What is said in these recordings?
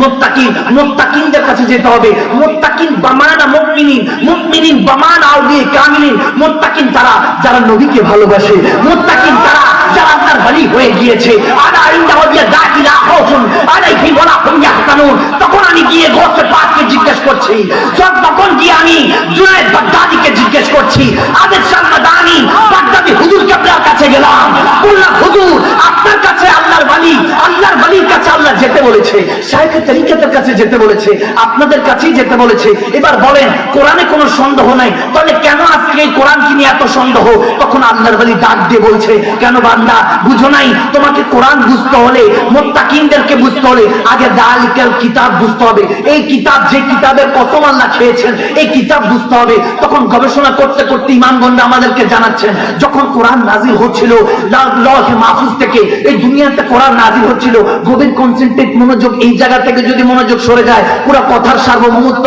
মুত্তাকিনদের কাছে যেতে হবে। মুত্তাকিন বামানা মুমিনিন, মুমিনিন বামানা আউলিয়া কামিলিন। মুত্তাকিন তারা যারা নবীকে ভালোবাসে, মুত্তাকিন তারা যারা আল্লাহর ওলি হয়ে গিয়েছে। আলা ইনদা ওয়ালিয়া দাখিলা খাউফুন আলাইহিম ওয়া লা হুম ইয়াহজানুন। তখন আমি গিয়ে গৌসে পাককে জিজ্ঞেস করছি, তখন গিয়ে আমি জুনায়েদ বাগদাদিকে জিজ্ঞেস করছি, আবেদ শাহ মাদানি বাগদাদি হুজুর কিবলার কাছে গেলাম, বললাম হুজুর আপনার কাছে আল্লাহর ওলির কাছে আল্লাহ যেতে বলেছে, শাইখে তরিকতের কাছে যেতে বলেছে, আপনাদের কাছেই যেতে বলেছে। এবার বলেন কোরআনে কোনো সন্দেহ নাই, তাহলে কেন আজকে এই কোরআন কি নিয়ে এত সন্দেহ? তখন আল্লাহর ওলি ডাক দিয়ে বলছে, কেন বান্দা বুঝো নাই? তোমাকে কোরআন বুঝতে হলে, মুত্তাকিনদেরকে বুঝতে হলে আগে যালিকাল কিতাব বুঝতে হবে। এই কিতাব, যে কিতাবের কসম আল্লাহ খেয়েছেন, এই কিতাব বুঝতে হবে। তখন গবেষণা করতে করতে ইমামগণরা আমাদেরকে জানাচ্ছেন, যখন কোরআন নাজিল হচ্ছিল লওহে মাহফুজ থেকে এই দুনিয়াতে কোরআন নাজিল হচ্ছিল, গভীর কনসেন্ট্রেট মনোযোগ, এই জায়গা থেকে যদি মনোযোগ সরে যায় পুরো কথার সার্বভৌমত্ব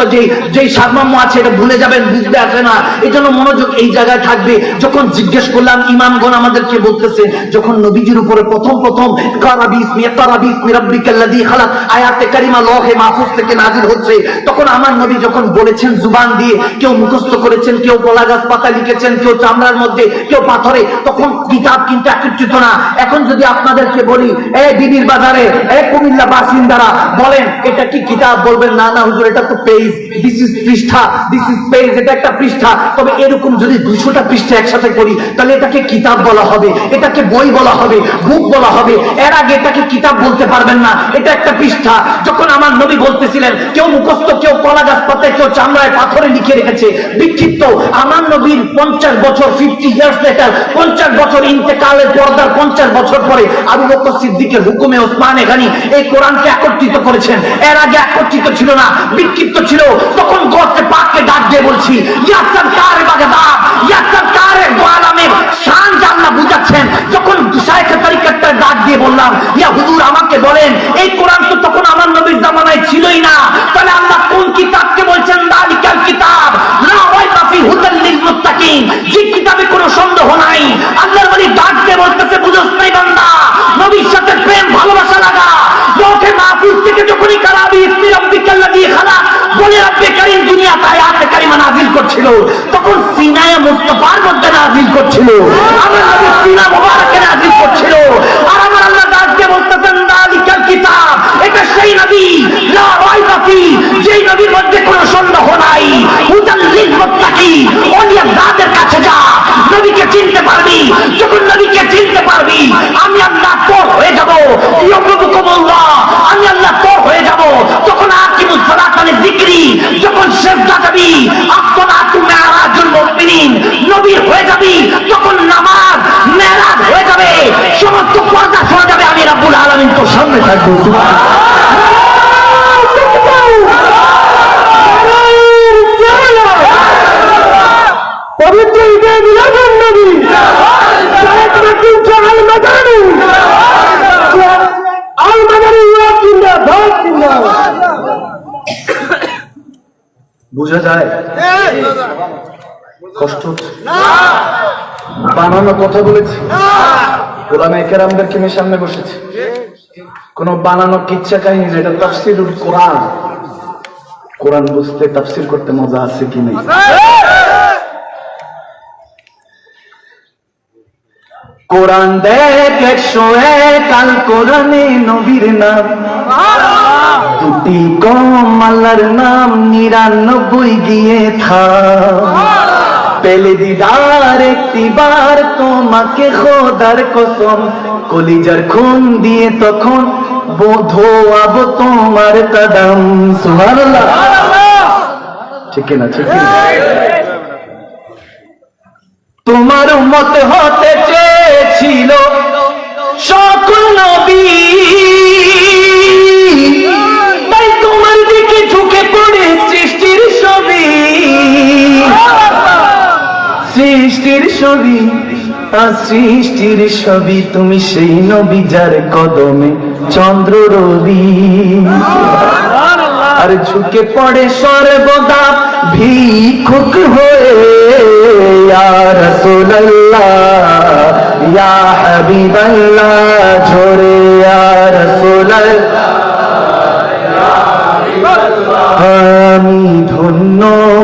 যেই সারমর্ম আছে এটা ভুলে যাবেন, বুঝতে আসবে না। এই জন্য মনোযোগ এই জায়গায় থাকবে। যখন জিজ্ঞেস করলাম, ইমামগণ আমাদেরকে বলতেছে, যখন নবীজির উপরে প্রথম ইকরা বিসমি রাব্বিকাল্লাযী খালাক আয়াতে কারিমা লওহে মাহফুজ থেকে নাজিল হচ্ছে, তখন আমার নবী যখন বলেছেন জুবান দিয়ে, কেউ মুখস্থ করেছেন, কেউ কলা গাছ পাতা লিখেছেন, কেউ চামড়ার মধ্যে, কেউ পাথরে, তখন কিতাব কিন্তু একত্রিত না। এখন যদি আপনাদেরকে বলি, এই বিবির বাজারে, এই কুমিল্লা বাসিন্দারা বলেন এটা কি কিতাব? বলবেন না না হুজুর এটা তো পেজ, দিস ইজ পৃষ্ঠা, দিস ইজ পেজ, এটা একটা পৃষ্ঠা। তবে এরকম যদি 200টা পৃষ্ঠা একসাথে করি তাহলে এটাকে কিতাব বলা হবে, এটাকে বই বলা হবে, বুক বলা হবে। এর আগে এটাকে কিতাব বলতে পারবেন না, এটা একটা পৃষ্ঠা। যখন আমার নবী বলতেছিলেন, কেউ মুখস্থ, কেউ কলা গাছ পাতায়, কেউ চামড়ায় পাথরে লিখে রেখেছে, বিক্ষিপ্ত। আমার নবীর 50 বছর, 50 ইয়ার্স লেটার, 50 বছর ইন্তেকালের পর্দার 50 বছর পরে আবু বকর সিদ্দিকের হুকুমে ওসমান গনি এই কোরআনকে একত্রিত করেছেন। এর আগে একত্রিত ছিল না, বিক্ষিপ্ত ছিল। তখন গৌসে পাককে ডাক দিয়ে বলছি, ইয়া সরকার বাগদাদ, ইয়া সরকার দো আলমের শান জানলা বুঝাচ্ছেন। যখন শাইখে তরিকতটা ডাক দিয়ে বললাম, ইয়া হুজুর আমাকে বলেন, এই কোরআন তো তখন আমার নবীর জামানায় ছিলই না, তাহলে আল্লাহ কোন কিতাবকে বলছেন যালিকাল কিতাব লা রাইবা ফি হুদাল লিল মুত্তাকিন, যে কিতাবে কোনো সন্দেহ নাই। আল্লাহর ওলি ডাক দিয়ে বলতেছে, বুঝছ নাই বান্দা, নবীর সাথে প্রেম ভালোবাসা লাগা। লওহে মাহফুজ থেকে যখন ইকরা বিসমি রাব্বিকাল্লাযী খালাক বলে রব্বে কারীম দুনিয়াতে আয়াতে কারিমা নাযিল করছিল, তখন সিনায়ে মুস্তাফার মধ্যে নাযিল করছিল, আমার নবী সিনা মুবারকে নাযিল করছিল। আর আমার আল্লাহ ডাক দিয়ে বলতেছেন যালিকাল কিতাব, এটা সেই নবী লা রাইবা ফি, যেই নবীর মধ্যে কোনো সন্দেহ নাই, হুদাল লিল মুত্তাকিন। ওলিয়াদের কাছে যা, নবীকে চিনতে পারবি। যখন নবীকে চিনতে পারবি, আমি আল্লাহ তোর হয়ে যাব। ইয়াকুবুকুমুল্লাহ, আমি আল্লাহ তোর হয়ে যাব। তখন আকিমুস সালাত আলা যিকরি, যখন সিজদা যাবি, আসসালাতু মিরাজুল মুমিনিন, নবীর হয়ে যাবি। তখন নামাজ মেরাজ হয়ে যাবে, সমস্ত পর্দা সরে যাবে। আমি রাব্বুল আলামিন তোর সামনে থাকবো। পবিত্র ঈদে মিলাদুন নবী, আল মাদানী, আল মাদানী জিন্দাবাদ, জিন্দাবাদ। বুঝা যায়? কষ্ট হচ্ছে না, বানানো কথা বলেছি, ওলামায়ে কেরামদেরকে নিয়ে সামনে বসেছি। কোন বানানো কিচ্ছা কাহিনী, এটা তাফসীরুল কোরআন। কোরআন বুঝতে তাফসীর করতে মজা আছে কি নেই? কোরআন দেখ 101 আল কোরআনে নবীর নাম, দুটি কম আল্লাহর নাম, 99 গিয়ে থাম। পেলে দিদার একটিবার তোমাকে খোদার কসম, কলিজার খুন দিয়ে তখন বোধো আব তোমার কদম। সুবহানাল্লাহ, ঠিক না? ঠিক না? তোমার উম্মত হতে চেয়েছিল সকল নবী, তাই তোমার দিকে ঝুঁকে পড়ে সৃষ্টির ছবি, সৃষ্টির ছবি, সৃষ্টির ছবি। তুমি সেই নবী যার কদমে চন্দ্র রবি, আর ঝুঁকে পড়ে সর্বদা ভিক্ষুক হয়ে, ইয়া রাসূলুল্লাহ, ইয়া হাবিবাল্লাহ, ঝরে ইয়া রাসূলুল্লাহ, আমি ধন্য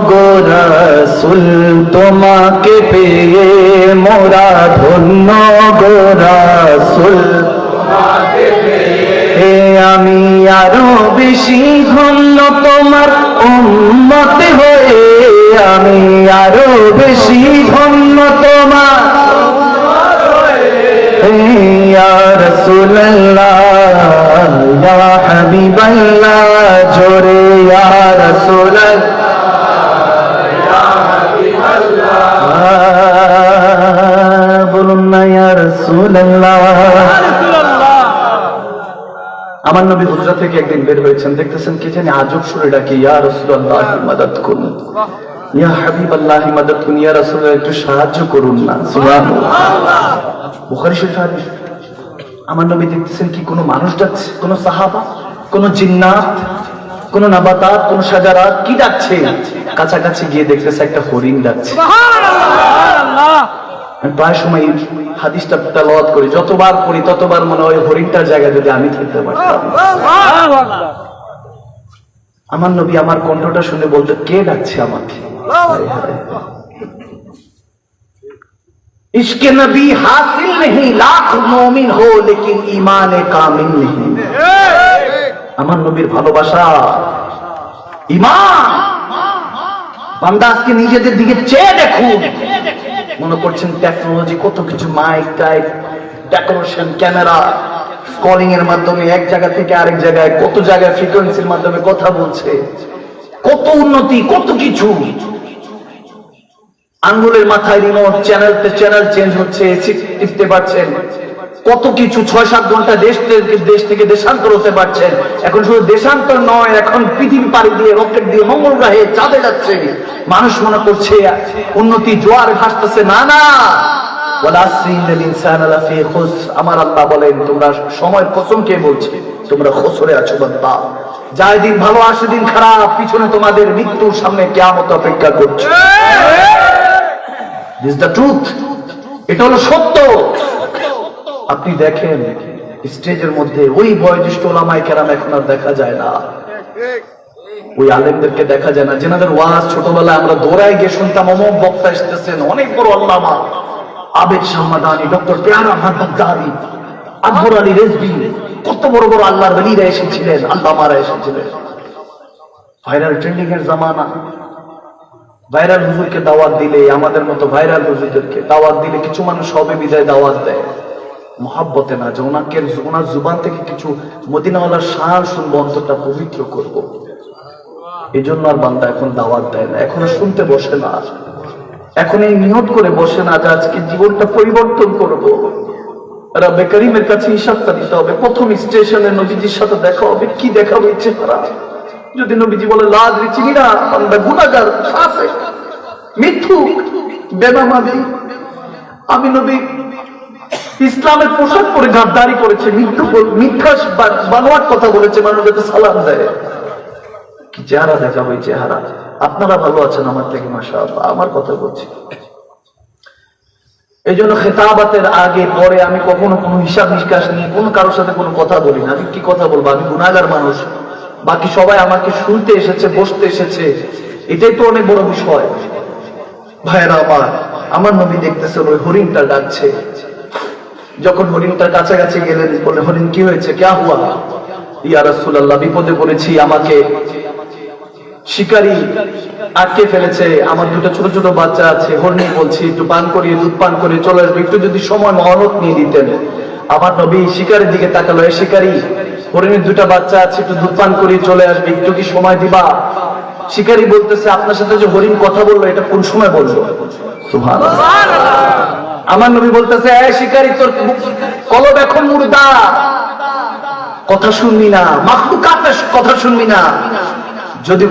গো রাসূল তোমাকে পেয়ে, মোরা ধন্য গো রাসূল তোমাকে পেয়ে, আমি আরো বেশি ধন্য তোমার উম্মত হয়ে, আমি আরো বেশি ধন্য তোমার ইয়া রাসূলুল্লাহ ইয়া হাবিবাল্লাহ, জোরে ইয়া রাসূলুল্লাহ ইয়া হাবিবাল্লাহ, বলুন না ইয়া রাসূলুল্লাহ। আমার নবী হুজরা থেকে একদিন বের হয়েছেন, দেখতেছেন কি জানি আজব সুরে ডাকে, ইয়া রাসূলুল্লাহ মাদাদ করুন, ইয়া হাবিবাল্লাহ মাদাদ করুন, ইয়া রাসূলুল্লাহ একটু সাহায্য করুন না। সুবহানাল্লাহ। বুখারী শরীফ হাদিস। আমার নবী দেখতেছেন কি কোন মানুষ ডাকছে, কোন সাহাবা, কোন জিন্নাত, কোন নাবাতাত, কোন শাজারাত কি ডাকছে, কাছাকাছি গিয়ে দেখতেছে একটা হরিণ ডাকছে। সুবহানাল্লাহ। আমি প্রায় সময় হাদিসটা তেলাওয়াত করি, যতবার পড়ি ততবার মনে হয় হরিণটার জায়গায় যদি আমি থাকতে পারতাম। আমার নবী আমার কণ্ঠটা শুনে বলতে, কে ডাকছে আমাকে? इश्क नबी हासिल नहीं लाख मोमिन हो लेकिन ईमान कामिल नहीं। আমার নবীর ভালোবাসা ঈমান। বান্দা আজকে নিজেদের দিকে চেয়ে দেখুন, মনে করছেন টেকনোলজি কত কিছু, মাইক টাইক ডেকোরেশন, ক্যামেরা, কলিং এর মাধ্যমে এক জায়গা থেকে আরেক জায়গায়, কত জায়গায় ফ্রিকোয়েন্সির মাধ্যমে কথা বলছে, কত উন্নতি, কত কিছু। আঙ্গুলের মাথায় রিমোট, চ্যানেল চেঞ্জ হচ্ছে, এসি টিপতে পারছেন, কত কিছু। 6-7 ঘন্টা দেশ থেকে দেশান্তর হতে পারছেন। এখন শুধু দেশান্তর নয়, এখন পৃথিবী পাড়ি দিয়ে রকেট দিয়ে মঙ্গল গ্রহে চাঁদে যাচ্ছে। মানুষ মনে করছে উন্নতি, জোয়ার ভাসতেছে। না না, আমার আল্লাহ বলেন, তোমরা সময়ের কসম কে বলছে, তোমরা খসরে আছো বান্দা। যায় দিন ভালো, আসে দিন খারাপ, পিছনে তোমাদের মৃত্যুর সামনে কিয়ামত অপেক্ষা করছে। This is the truth. এটা হলো সত্য। আপনি দেখেন স্টেজের মধ্যে ওই বয়োজ্যেষ্ঠ ওলামায়ে কেরাম এখন আর দেখা যায় না, ওই আলেমদেরকে দেখা যায় না, যেনাদের ওয়াজ ছোটবেলায় আমরা দৌড়ায় গিয়ে শুনতাম, অমুক বক্তা এসেছেন, অনেক বড় আল্লামা আবেদ শাহমাদানি, ডক্টর পেয়ারা আহমদ বাগদাদি, আকবর আলী রেজভী, কত বড় বড় আল্লাহর ওলিরা এসেছিলেন, আল্লামারা এসেছিলেন। ভাইরাল ট্রেন্ডিং এর জামানা। ভাইরাল হুজুরকে দাওয়াত দিলে, আমাদের মতো ভাইরাল হুজুরদেরকে দাওয়াত দিলে কিছু মানুষ হবে বিদায় দাওয়াত দেয় মহাব্বতে, না যে ওনার জুবান থেকে কিছু মদিনাওয়ালার শান শুনবো, অন্তরটা পবিত্র করব। এই জন্য আর বান্দা এখন দাওয়াত দেয় না, এখন শুনতে বসে না, এখন এই নিয়ত করে বসে না যে আজকে জীবনটা পরিবর্তন করব। রব্বে করিমের কাছে হিসাবটা দিতে হবে। প্রথম স্টেশনে নবীজির সাথে দেখা হবে, কি দেখাবো চেহারা? যদি নবীজি বলে লাদ্রি, চিনি না, আমরা গুনাহগার, ফাসিক, মিথ্যুক, বেনামাজি। আমি নবী ইসলামের পোশাক পরে গাদ্দারি করেছে, মিথ্যা বানোয়াট কথা বলেছে, মানুষ যাতে সালাম দেয়। কি চেহারা দেখাবো এই চেহারা? আপনারা ভালো আছেন আমার থেকে, মাশাআল্লাহ, আমার কথা বলছি। এই জন্য খেতাবাতের আগে পরে আমি কখনো কোনো হিসাব নিষ্কাশ নিয়ে কোন কারোর সাথে কোনো কথা বলি না। আমি কি কথা বলবো? আমি গুনাহগার মানুষ, বাকি সবাই আমাকে শুনতে এসেছে, বসতে এসেছে, এটাই তো অনেক বড় বিষয়। ভাইরা আমার নবী দেখতেছেন ওই হরিণটা ডাকছে। যখন হরিণটার কাছাকাছি গেলেন, বলে, হরিণ কি হয়েছে, ক্যা হুয়া? ইয়া রাসূলুল্লাহ, বিপদে পড়েছি, আমাকে শিকারী আটকে ফেলেছে, আমার দুটো ছোট ছোট বাচ্চা আছে, হরিণ বলছি একটু পান করিয়ে, দুধ পান করিয়ে চলে আসবে, একটু যদি সময় মহলত নিয়ে দিতেন। আমার নবী শিকারের দিকে তাকালো, এ শিকারী, হরিণের দুটা বাচ্চা আছে, একটু দুধ পান করিয়ে চলে আসবে, একটু কি সময় দিবা? শিকারী বলতেছে, আপনার সাথে যে হরিণ কথা বললো, এটা কোন সময় বললো? সুবহানাল্লাহ। আমার নবী বলতেছে, এ শিকারী, তোর কলব এখন মুর্দা, কথা শুনবি না, মাখলুকাতের কথা শুনবি না। যদি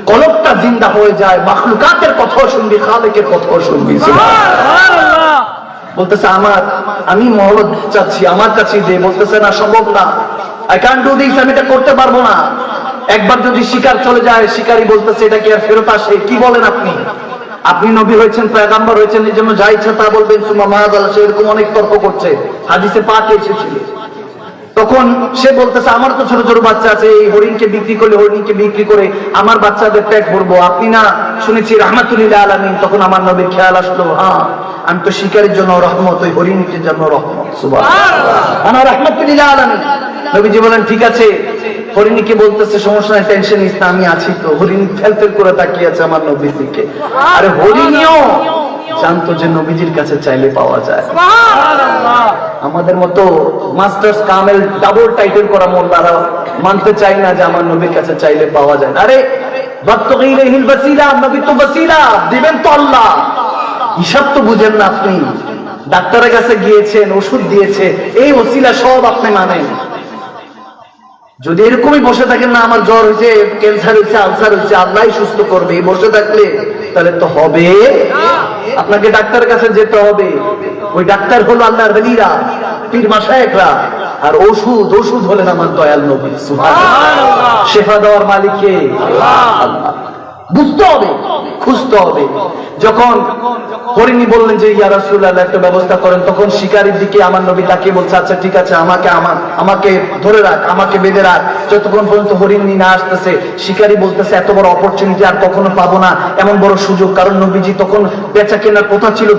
কলবটা জিন্দা হয়ে যায়, মাখলুকাতের কথাও শুনবি, খালেকের কথাও শুনবি। সুবহানাল্লাহ। বলতেছে, আমি মহলত চাচ্ছি, আমার কাছে দে। বলতেছে, না, সম্ভব না, আই ক্যান ডু দিস, আমি এটা করতে পারবো না। একবার যদি শিকার চলে যায়, শিকারী বলতেছে, এটা কি আর ফেরত আসে? কি বলেন আপনি? আপনি নবী হয়েছেন, পয়গাম্বর হয়েছেন, এই জন্য যা ইচ্ছা তা বলবেন, সুম্মা মাযাল, এরকম অনেক তর্ক করছে, হাদিসে পাকে এসেছিল। তখন সে বলতেছে আমার তো ছোট ছোট বাচ্চা আছে, এই হরিণকে বিক্রি করলে হরিণকে বিক্রি করে আমার বাচ্চাদের পেট ভরবো, আপনি না শুনেছি রাহমাতুল্লিল আলামিন। তখন আমার নবীর খেয়াল আসলো, হ্যাঁ আমি তো শিকারের জন্য রহমত, ওই হরিণের জন্য রহমত, সুবহানাল্লাহ, আনা রাহমাতুল্লিল আলামিন। নবীজি বলেন ঠিক আছে। হরিণীকে বলতেছে সমস্যা নাই, টেনশন নিস না, আমি আছি তো। হরিণ ফেল করে তাকিয়ে আছে আমার নবীর দিকে। আরে হরিণীও জানতো যে নবীজির কাছে চাইলে পাওয়া যায়। আমাদের মতো মাস্টার্স কামেল ডাবল টাইটেল করা মোল্লারা মানতে চাই না যে আমার নবীর কাছে চাইলে পাওয়া যায়। আরে বাত্তাগিলাহিল ওয়াসিলা, নবী তো ওয়াসিলা দিবেন তো আল্লাহ। হিসাব তো বুঝেন না আপনি। ডাক্তারের কাছে গিয়েছেন, ওষুধ দিয়েছে, এই ওসিলা সব আপনি মানেন। যদি এরকমই বসে থাকেন না আমার জ্বর হয়েছে, ক্যান্সার হয়েছে, আলসার হয়েছে, আল্লাহ সুস্থ করবে, বসে থাকলে তাহলে তো হবে। আপনাকে ডাক্তারের কাছে যেতে হবে। ওই ডাক্তার হলো আল্লাহর ওলিরা, পীর মাশায়েখরা। আর ওষুধ হলেন আমার দয়াল নবী, সুবহানাল্লাহ। শেফা দেওয়ার মালিক কে? আল্লাহ। বুঝতে হবে, খুঁজতে হবে। যখন হরিণী বললেন যে ইয়া রাসূলুল্লাহ একটা ব্যবস্থা করেন, তখন শিকারীর দিকে আমার নবী তাকিয়ে বলছে আচ্ছা ঠিক আছে, আমাকে ধরে রাখ, আমাকে বেঁধে রাখ, যতক্ষণ পর্যন্ত হরিণী না আসতেছে। শিকারী বলতেছে এত বড় অপরচুনিটি আর কখনো পাবো না, এমন বড় সুযোগ। কারণ নবীজি তখন বেচা কেনার কথা ছিল,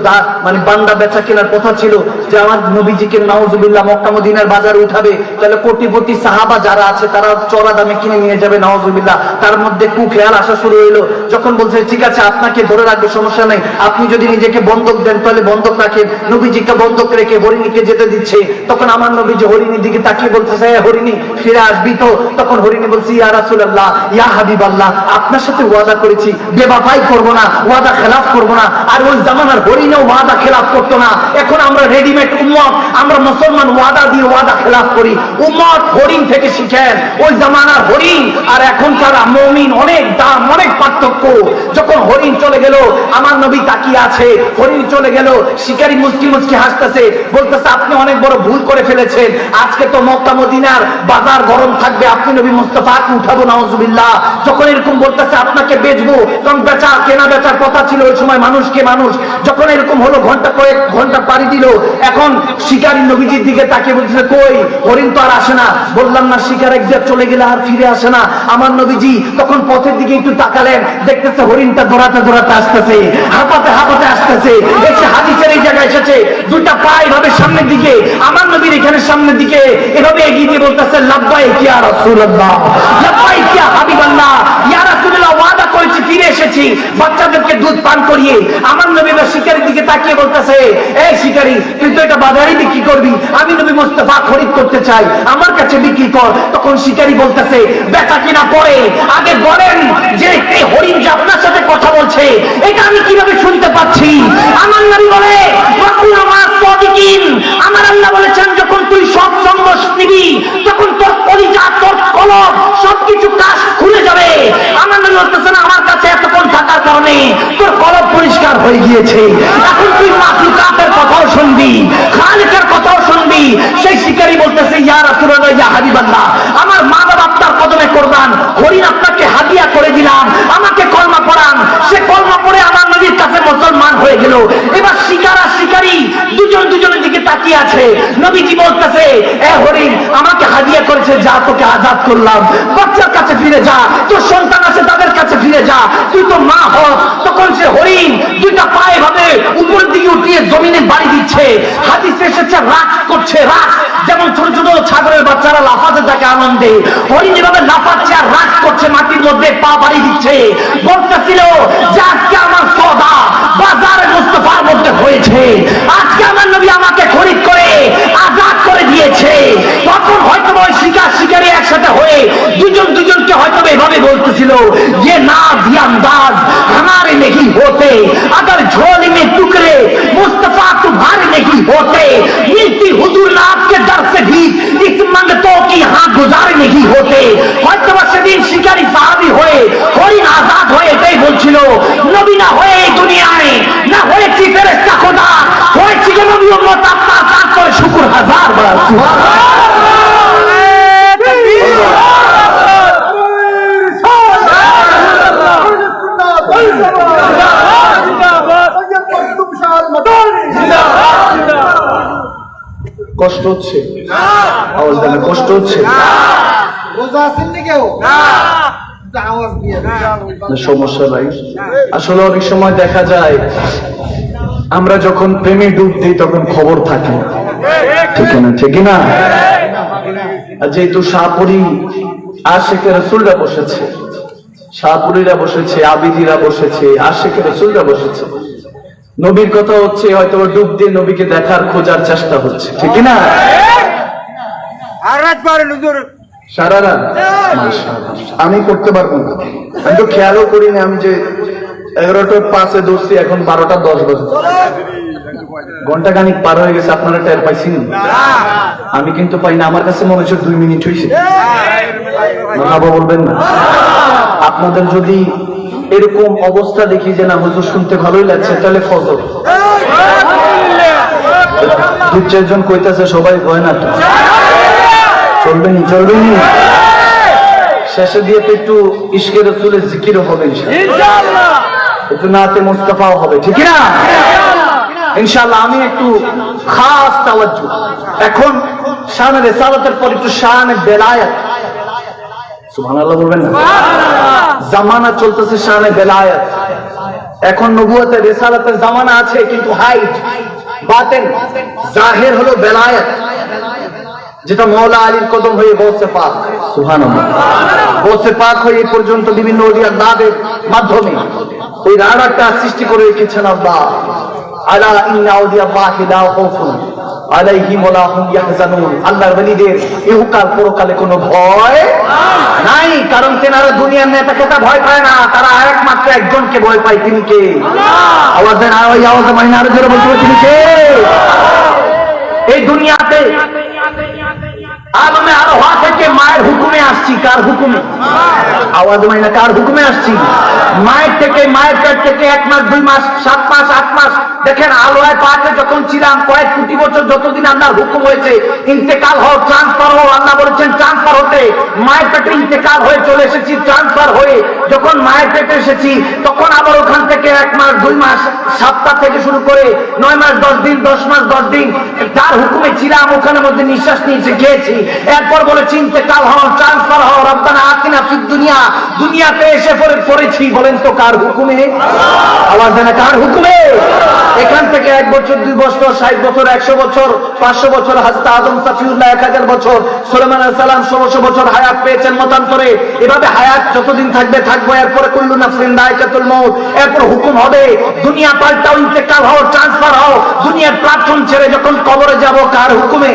মানে বান্দা বেচা কেনার কথা ছিল যে আমার নবীজিকে নাউজুবিল্লাহ মক্কা মদিনার বাজারে উঠাবে, তাহলে কোটিপতি সাহাবা যারা আছে তারা চড়া দামে কিনে নিয়ে যাবে, নাউজুবিল্লাহ। তার মধ্যে কুখেয়াল আসা শুরু হইলো। যখন বলছে ঠিক আছে আপনাকে ধরে রাখবে, সমস্যা নেই, আপনি যদি নিজেকে বন্ধক দেন তাহলে বন্ধক রাখেন। নবীজিকে বন্ধক রেখে হরিণীকে যেতে দিচ্ছে। তখন আমার নবীজি হরিণীর দিকে তাকিয়ে বলতেছে হরিণী ফিরে আসবি তো? তখন হরিণী বলছে ইয়া রাসূলুল্লাহ, ইয়া হাবিবাল্লাহ, আপনার সাথে ওয়াদা করেছি বেওয়াফাই করব না, ওয়াদা খেলাফ করব না। আর ওই জামানার হরিণও ওয়াদা খেলাফ করতো না। এখন আমরা রেডিমেড উম্মত, আমরা মুসলমান ওয়াদা দিয়ে ওয়াদা খেলাফ করি। উম্মত হরিণ থেকে শিখেন। ওই জামানার হরিণ আর এখনকার মুমিন অনেক দাম, অনেক পার্থক্য। যখন হরিণ চলে গেল, আমার নবী তাকিয়ে আছে। হরিণ চলে গেল, শিকারী মুস্কি মুস্কি হাসতেছে, বলতেছে আপনি অনেক বড় ভুল করে ফেলেছেন। আজকে তো মক্কা মদিনার বাজার গরম থাকবে, আপনি নবী মুস্তাফাকে উঠাবো, নাউজুবিল্লাহ। যখন এরকম বলতেছে আপনাকে বেচবো, কারণ বেচা কেনা বেচার কথা ছিল ওই সময় মানুষকে মানুষ। যখন এরকম হলো, কয়েক ঘন্টা পাড়ি দিল। এখন শিকারী নবীজির দিকে তাকিয়ে বলতেছে কই হরিণ তো আর আসে না। বললাম না শিকার একবার চলে গেলে আর ফিরে আসে না। আমার নবীজি তখন পথের দিকে একটু তাকালেন, দেখতেছে হরিণটা দৌড়াতে দৌড়াতে আসতেছে, হাঁপাতে হাঁপাতে আসতেছে। এসে হাদিসের এই জায়গায় এসেছে, দুইটা পা এভাবে সামনের দিকে, আমার নবীর এখানে সামনের দিকে এভাবে এগিয়ে দিয়ে বলতেছে লাব্বাইক ইয়া রাসূলুল্লাহ, লাব্বাইক ইয়া হাবিবাল্লাহ, ইয়া রাসূলুল্লাহ ওয়াদা করেছি ফিরে এসেছি বাচ্চাদেরকে দুধ পান করিয়ে। আমার নবী শিকারীর দিকে তাকিয়ে বলতেছে এই শিকারী, তুই তো এটা বাজারে বিক্রি করবি, আমি নবী মুস্তাফা খরিদ করতে চাই, আমার কাছে বিক্রি কর। তখন শিকারী বলতেছে বেচা কিনা পরে, আগে বলেন যে এই হরিণ যে আপনার সাথে কথা বলছে এটা আমি কিভাবে শুনতে পাচ্ছি? আমার নবী বলে আমার আল্লাহ বলেছেন যখন তুই সব সঙ্গ নিবি তখন তোর কলিজা, তোর কলব সবকিছু কাজ খুলে যাবে। আমার নবী বলতেছেন আমার কাছে এতক্ষণ থাকার কারণে তোর কলব পরিষ্কার হয়ে গিয়েছে। এখন তুই মাখলুকাতের কথাও শুনবি, খালিকের কথাও শুনবি। সেই শিকারী বলতেছে ইয়া রাসূলুল্লাহ, ইয়া হাবিবাল্লাহ, আমার মা বাবা আপনার কদমে কোরবান, হরিণ আপনাকে হাদিয়া করে দিলাম, আমাকে কলমা পড়ান। সে কলমা পড়ে আমার নবীর কাছে মুসলমান হয়ে গেল। এবার শিকার আর শিকারী দুজনের দিকে তাকিয়ে আছে। নবীজি বলতেছে এ হরিণ আমাকে হাদিয়া করেছে, যা তোকে আজাদ করলাম, বাচ্চার কাছে ফিরে যা, তোর সন্তান আছে তাদের কাছে ফিরে যা, তুই তো মা হস। তখন সে হরিণ দুইটা পায়ে ভাবে উপরের দিকে উঠিয়ে জমিনে বাড়ি দিচ্ছে। হাদিসে এসেছে রাক্স করছে, রাক্স যেমন ছোট ছোট ছাগলের বাচ্চারা লাফাতে থাকে আনন্দে, হরিণ এভাবে লাফাচ্ছে আর রাক্স করছে, মাটির মধ্যে পা বাড়ি দিচ্ছে। বলতেছিল যে আজকে আমার সওদা বাজারে মুস্তাফার মধ্যে হয়েছে, আজকে আমার নবী আমাকে খরিদ করে আজাদ করে দিয়েছে। তখন হয়তো ওই শিকারী একসাথে হয়ে দুজনকে হয়তো এভাবে বলতেছিল যে না भी अंदाज हमारे नहीं होते, अगर झोली में टुकड़े मुस्तफा तुम्हारे नहीं होते, मिलती हुजूर नाथ के दर से भी इस मंगतों की यहाँ गुजार नहीं होते। হয়তো সেদিন শিকারী সাহাবী হয়ে হরিণ আজাদ হয়ে এটাই বলছিল নবী না হয়ে এই দুনিয়ায় না হয়েছি ফেরেশতা খোদা, হয়েছি যে নবী উম্মত আপনার কাজ করে শুকর হাজার বার। কষ্ট হচ্ছে আওয়াজ দেন, কষ্ট হচ্ছে? সমস্যা নাই। আসলে অনেক সময় দেখা যায় আমরা যখন প্রেমে ডুব দিই তখন খবর থাকে না, ঠিক না? ঠিক না? আর যেহেতু শাহপুরী আশিকে রাসূলরা বসেছে, শাহপুরীরা বসেছে, আবিদিরা বসেছে, আশিকে রাসূলরা বসেছে, নবীর কথা হচ্ছে, হয়তো ডুব দিয়ে নবীকে দেখার খোঁজার চেষ্টা হচ্ছে, ঠিক না? সারা রাত আমি করতে পারবো না, আমি তো খেয়ালও করি না, আমি যে 11টার 5-এ দৌড়ছি, এখন 12টা 10 বাজে, ঘন্টা খানিক পার হয়ে গেছে, আপনারা টের পাইছেন? আমি কিন্তু পাই না, আমার কাছে মনে হচ্ছে 2 মিনিট হয়েছে। মাহবা বলবেন না? আপনাদের যদি এরকম অবস্থা দেখি যে না হুজুর শুনতে ভালোই লাগছে, তাহলে ফজর। 2-4 জন কইতাছে সবাই ভয় না তো, চলবেনি চলবেনি, শেষে দিয়ে তো একটু ইশকে রাসূলের জিকিরও হবে ইনশাআল্লাহ, একটু নাতে মুস্তাফাও হবে, ঠিক না? ইনশাআল্লাহ। আমি একটু খাস তাওয়াজ্জু এখন শানে রিসালাতের পর একটু শানে বেলায়েত, সুবহানাল্লাহ বলবেন না? জামানা চলতেছে শানে বেলায়েত, এখন নবুয়তের রিসালাতের জামানা আছে, কিন্তু হাইট বাতেন জাহির হলো বেলায়েত, যেটা মওলা আলীর কদম হয়ে গৌসে পাক, সুবহানাল্লাহ, গৌসে পাক হয়ে এই পর্যন্ত বিভিন্ন ওলিয়া দাদের মাধ্যমে ওই রাডারটা সৃষ্টি করে রেখেছেন আল্লাহ। আলা ইন্না আউলিয়াল্লাহি লা খাউফুন আলাইহিম ওয়া লা হুম ইয়াহজানুন, আল্লাহর ওলিদের ইহকাল পরকালে কোনো ভয় নাই, কারণ তেনারা দুনিয়ার নেতা কেতা ভয় পায় না, তারা একমাত্র একজনকে ভয় পায়, তিনি কে? আওয়াজ দেন, আওয়াজ মাইনা আরো জোরে বলতে, তিনি কে? এই দুনিয়াতে আলমে আরোহা থেকে মায়ের হুকুমে আসছি, কার হুকুমে? আওয়াজ মাইনা, কার হুকুমে আসছি? মায়ের থেকে, মায়ের পেট থেকে 1 মাস 2 মাস 7 মাস 8 মাস, দেখেন আলোয় পাকে যখন ছিলাম কয়েক কোটি বছর, যতদিন আল্লাহর হুকুম হয়েছে ইন্তেকাল হও, ট্রান্সফার হও, আল্লাহ বলেছেন ট্রান্সফার হতে, মায়ের পেটে ইন্তেকাল হয়ে চলে এসেছি, ট্রান্সফার হয়ে যখন মায়ের পেটে এসেছি তখন আবার ওখান থেকে 1 মাস 2 মাস 7টা থেকে শুরু করে 9 মাস 10 দিন 10 মাস 10 দিন যার হুকুমে ছিলাম ওখানের মধ্যে নিঃশ্বাস নিয়েছি, খেয়েছি, এরপর বলেছি ইন্তেকাল হও, ট্রান্সফার হও, রব্বানা আতিনা ফিদ দুনিয়া, দুনিয়াতে এসে পড়েছি, বলেন তো কার হুকুমে? আওয়াজ দেন, কার হুকুমে? এখান থেকে 1 বছর 2 বছর 60 বছর 100 বছর 500 বছর, হযরত আদম সাফিউল্লাহ 1000 বছর, সুলাইমান আলাইহিস সালাম 1600 বছর হায়াত পেয়েছেন মতান্তরে, এভাবে হায়াত যতদিন থাকবে থাকবো, এরপরে কুল্লু নাফসিন যায়কাতুল মউত, এরপর হুকুম হবে দুনিয়া পাল্টাও, ইন্তেকাল হও, ট্রান্সফার হও, দুনিয়ার প্ল্যাটফর্ম ছেড়ে যখন কবরে যাব, কার হুকুমে?